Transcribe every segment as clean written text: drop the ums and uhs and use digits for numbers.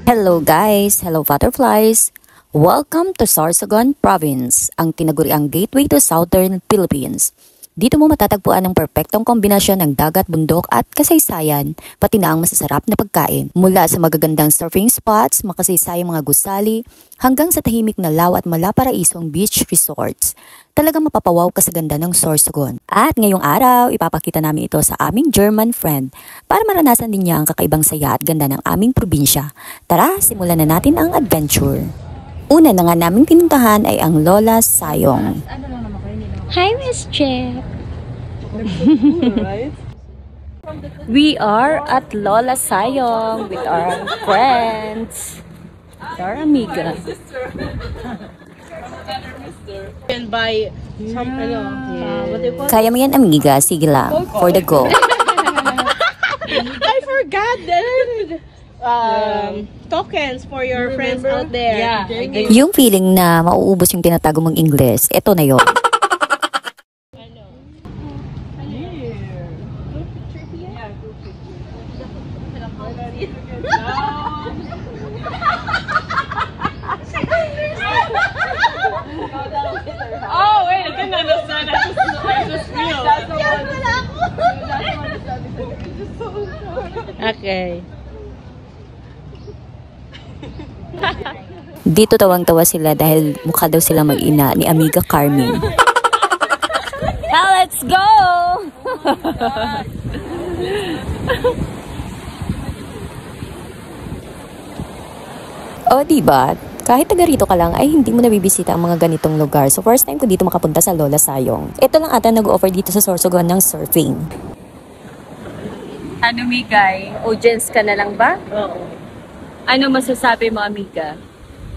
Hello guys! Hello butterflies! Welcome to Sorsogon Province, ang tinaguriang gateway to Southern Philippines. Dito mo matatagpuan ang perpektong kombinasyon ng dagat, bundok at kasaysayan, pati na ang masasarap na pagkain. Mula sa magagandang surfing spots, makasaysayang mga gusali, hanggang sa tahimik na law at malaparaisong beach resorts. Talagang mapapawaw ka sa ganda ng Sorsogon. At ngayong araw, ipapakita namin ito sa aming German friend para maranasan din niya ang kakaibang saya at ganda ng aming probinsya. Tara, simulan na natin ang adventure. Una na nga naming pinuntahan ay ang Lola Sayong. Hi, Miss Jack. Right? We are at Lola Sayong with our friends, our amiga. And buy some, what do you call it? Kaya mo yan, amiga. Sige lang. For the go. I forgot tokens for your friends out there. Yeah. Yung feeling na mauubos yung tinatago mong Ingles, eto na yon. Oh, wait, I didn't understand. I just feel. Okay. Dito tawang-tawa sila dahil mukha daw sila mag-ina ni Amiga Carmen. Now let's go! O diba, kahit taga rito ka lang ay hindi mo nabibisita ang mga ganitong lugar. So first time ko dito makapunta sa Lola Sayong. Ito lang ata nag-offer dito sa Sorsogon ng surfing. Ano, Migay? Audience ka na lang ba? Oo. Ano masasabi mo, amiga?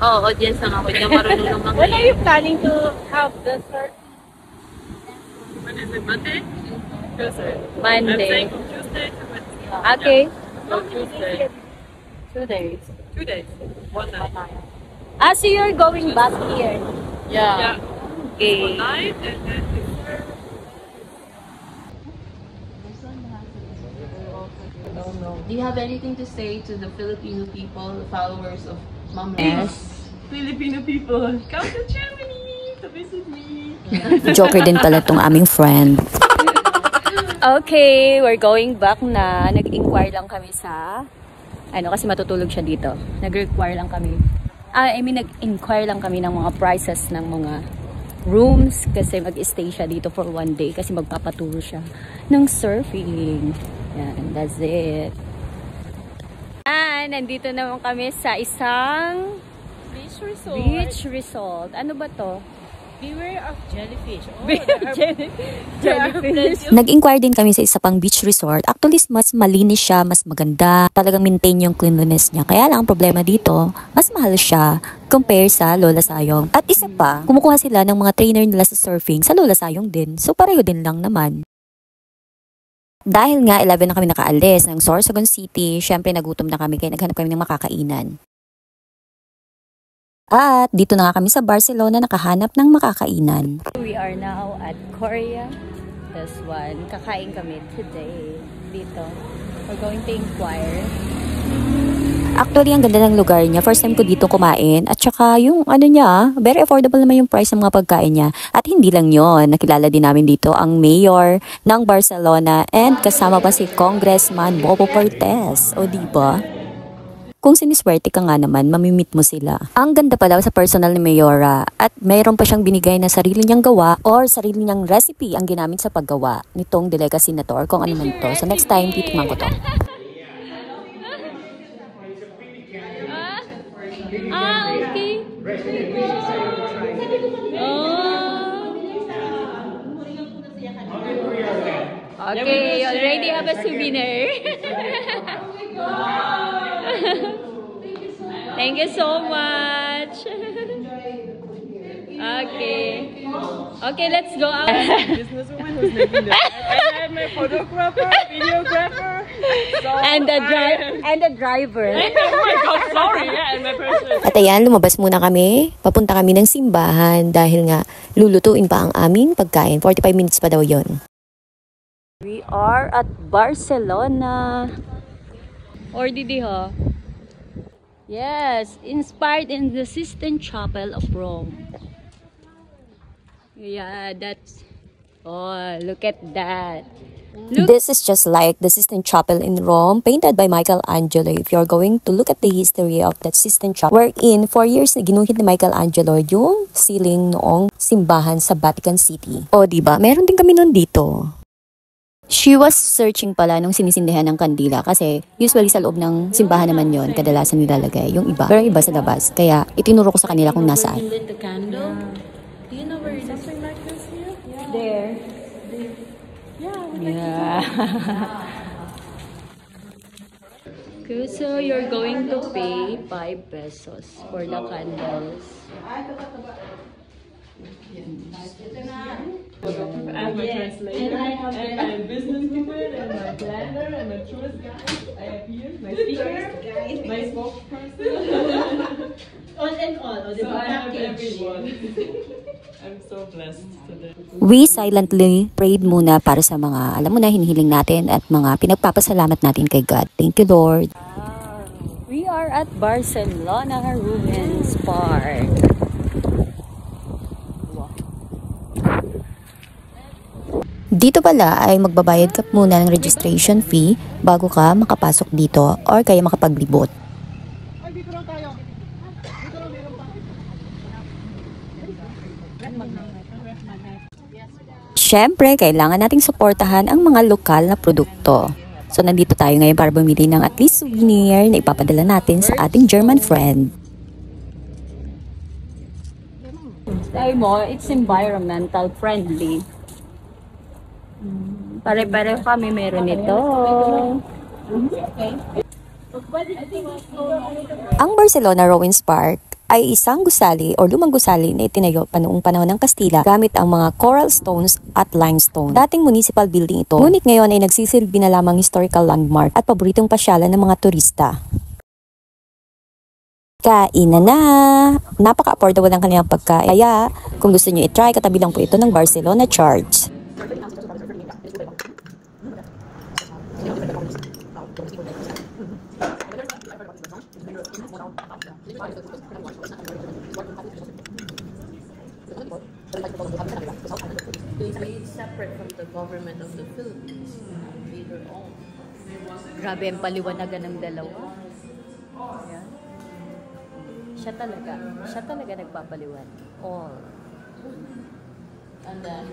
Oo, audience lang ako. Hindi ako marunong naman. When are you planning to have the surf? When is it? Monday? Tuesday. Monday. I'm saying from Tuesday to Wednesday. Okay. No, Tuesday. 2 days. 2 days. 1 night. So you're going back here? Yeah. Okay. 1 night and then Tuesday. Do you have anything to say to the Filipino people, the followers of Ma'am Yes. Filipino people, come to Germany to visit me. Joker din pala tong aming friend. Okay, we're going back na. Nag-inquire lang kami sa... kasi matutulog siya dito. Nag-require lang kami. Nag-inquire lang kami ng mga prices ng mga rooms kasi mag-stay siya dito for 1 day kasi magpapaturo siya ng surfing. Yan, that's it. Nandito naman kami sa isang Beach resort. beach resort. Ano ba to? Beware of jellyfish. Oh, Jellyfish. Nag-inquire din kami sa isa pang beach resort. Actually, mas malinis siya, mas maganda. Talagang maintain yung cleanliness niya. Kaya lang ang problema dito, mas mahal siya compare sa Lola Sayong. At isa pa, kumukuha sila ng mga trainer nila sa surfing sa Lola Sayong din. So pareho din lang naman. Dahil nga 11 na kami nakaalis ng Sorsogon City, syempre nagutom na kami kaya naghanap kami ng makakainan. At dito na nga kami sa Barcelona nakahanap ng makakainan. We are now at Korea. This one. Kakain kami today. Dito. We're going to inquire. Actually, ang ganda ng lugar niya. First time ko dito kumain. At saka yung niya, very affordable naman yung price ng mga pagkain niya. At hindi lang yon, nakilala din namin dito ang mayor ng Barcelona and kasama pa si Congressman Bobo Portes. O diba? Kung siniswerte ka nga naman, mamimit mo sila. Ang ganda pala sa personal ni Mayora at mayroon pa siyang binigay na sarili niyang gawa or sarili niyang recipe ang ginamit sa paggawa nitong delicacy na to or kung ano man to. So next time, titikman ko to. Okay. Okay, you already have a souvenir. Thank you so much. Okay, let's go out. Businesswoman who's making that. I had my photographer, videographer, and the driver. oh my god, sorry, yeah, and my person. At ayan, lumabas muna kami. Papunta kami ng simbahan dahil nga lulutuin pa ang aming pagkain. 45 minutes pa daw yon. We are at Barcelona. Or didi ha? Yes, inspired in the Sistine Chapel of Rome. Yeah, that's... Oh, look at that. Look. This is just like the Sistine Chapel in Rome, painted by Michelangelo. If you're going to look at the history of that Sistine Chapel, wherein 4 years na ginuhit ni Michelangelo yung ceiling noong simbahan sa Vatican City. O, diba? Meron din kami nun dito. She was searching pala nung sinisindihan ng kandila kasi usually sa loob ng simbahan naman yon kadalasan nilalagay yung iba. Pero yung iba sa labas. Kaya itinuro ko sa kanila kung nasaan. Lit the candle. Do you know where it is? Something like this here? There. Yeah. Okay, so you're going to pay 5 pesos for the candles. I'm a translator, and I'm a business woman, and my planner, and a tourist guide. I have here my speaker, my spokesperson. All and all. O, So diba? I have Package. everyone. I'm so blessed today. We silently prayed muna para sa mga, alam mo na, hinihiling natin at mga pinagpapasalamat natin kay God. Thank you, Lord. We are at Barcelona Ruins Park. Dito pala ay magbabayad ka muna ng registration fee bago ka makapasok dito or kaya makapaglibot. Siyempre, kailangan nating suportahan ang mga lokal na produkto. So, nandito tayo ngayon para bumili ng at least souvenir na ipapadala natin sa ating German friend. Sabi mo, it's environmental friendly. Pare-pare kami meron ito. Ang Barcelona Ruins Park ay isang gusali o lumang gusali na itinayo pa noong panahon ng Kastila gamit ang mga coral stones at limestone. Dating municipal building ito, ngunit ngayon ay nagsisilbi na lamang historical landmark at paboritong pasyalan ng mga turista. Kainan na! Napaka-affordable ang kanilang pagkain. Kaya, kung gusto nyo i-try, katabi lang po ito ng Barcelona Church. They made separate from the government of the Philippines. Made their own. Grabe ang paliwanagan ng dalawa. Ayan. Siya talaga nagpapaliwan. All. And then,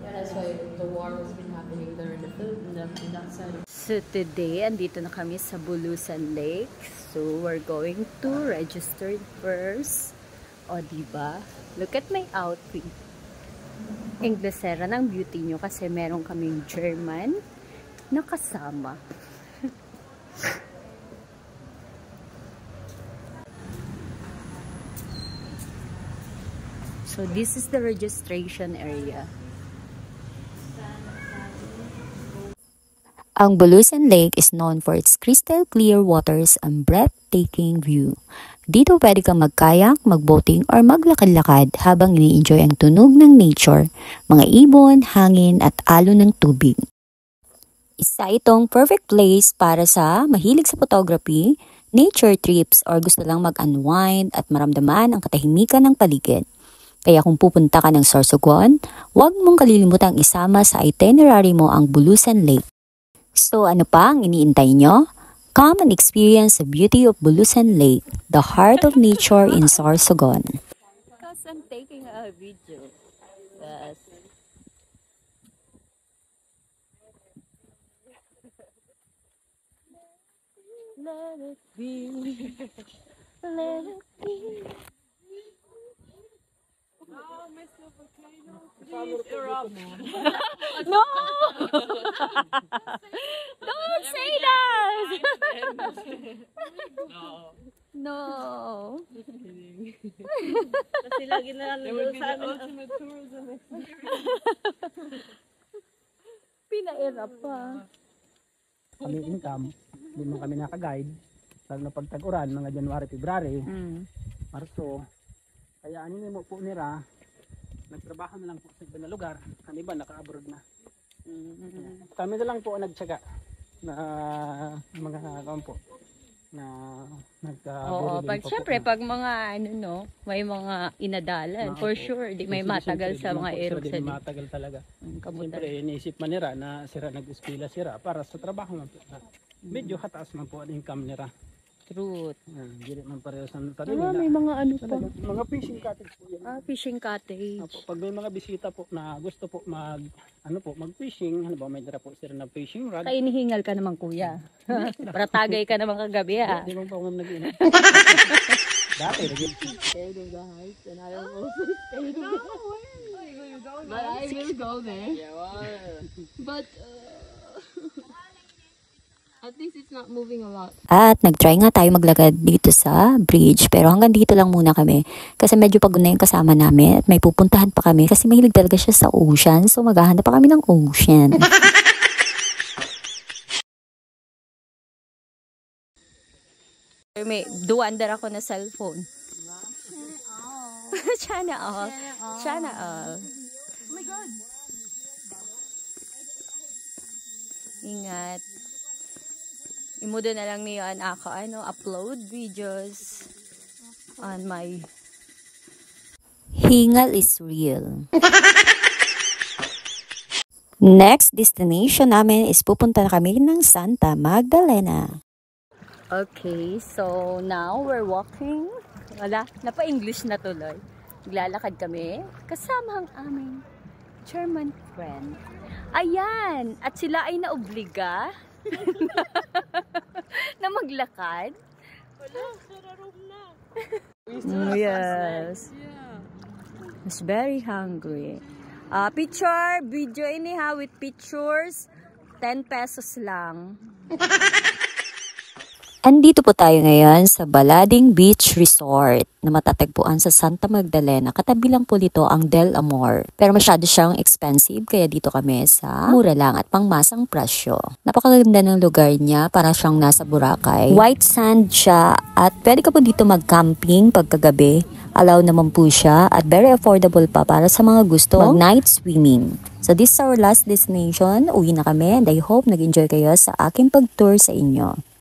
yeah, that's why the war has been happening there in the Philippines, in that side. So today, andito na kami sa Bulusan Lake. So we're going to register first. O diba? Look at my outfit. Inglesera ng beauty nyo kasi meron kaming German na kasama. So this is the registration area. Ang Bulusan Lake is known for its crystal clear waters and breathtaking view. Dito pwede kang mag-kayak, mag-boating, or maglakad-lakad habang ini-enjoy ang tunog ng nature, mga ibon, hangin, at alon ng tubig. Isa itong perfect place para sa mahilig sa photography, nature trips, or gusto lang mag-unwind at maramdaman ang katahimikan ng paligid. Kaya kung pupunta ka ng Sorsogon, huwag mong kalilimutang isama sa itinerary mo ang Bulusan Lake. So ano pa ang iniintay nyo? Come and experience the beauty of Bulusan Lake, the heart of nature in Sorsogon. Because I'm taking a video. Yes. Let it be. Let it be. No! Don't say that! No. Kasi lagi na lang nandun sa amin. Pinairap pa. Kami income, hindi man kami naka-guide. Lalo na pagtag-uran, mga January, February, Marso. Kaya ano mo po nila, nagtrabaho na lang po sa ibang lugar. Ang iba naka-abroad na. Kami na lang po ang nagtsaga na mga po. na Oo, pag syempre pag mga ano no, may mga inadalan for sure, di may matagal sa mga aerob sa matagal talaga. Kamutan. Siyempre iniisip man nila na sira nag-eskwela sira para sa trabaho man po. Medyo hataas man po ang income nila. Truth. Hindi man pareho sa sarili May mga ano pa. mga fishing cottage po yan. Fishing cottage. Pag may mga bisita po na gusto po mag-fishing, ano ba, may dala po sila na fishing rod. Kaya inihingal ka naman kuya. Para tagay ka naman kagabi ha. Hindi mo pa ako nag-inom. Dati, Scared of the heights, and I am also scared of the heights. But I will go there. But at least it's not moving a lot. At nag-try nga tayo maglakad dito sa bridge. Pero hanggang dito lang muna kami. Kasi medyo pagod na yung kasama namin. At may pupuntahan pa kami. Kasi mahilig talaga siya sa ocean. So maghahanap pa kami ng ocean. May duwandar ako na cellphone. Sana all. Sana all. Oh my God. Ingat. Imudo na lang niyo ako upload videos on my Hingal is real. Next destination namin is pupunta na kami ng Santa Magdalena. Okay, so now we're walking. Wala, napa-English na tuloy. Naglalakad kami kasama ang aming German friend. Ayan, at sila ay naobliga na maglakad. Wala, sararom na. Yes. Was very hungry. Picture, video ini ha, with pictures, 10 pesos lang. Andito po tayo ngayon sa Balading Beach Resort na matatagpuan sa Santa Magdalena. Katabi lang po dito ang Del Amor. Pero masyado siyang expensive kaya dito kami sa mura lang at pangmasang presyo. Napakaganda ng lugar niya, para siyang nasa Boracay. White sand siya at pwede ka po dito mag-camping pagkagabi. Allow naman po siya at very affordable pa para sa mga gusto mag-night swimming. So this is our last destination. Uwi na kami and I hope nag-enjoy kayo sa aking pag-tour sa inyo.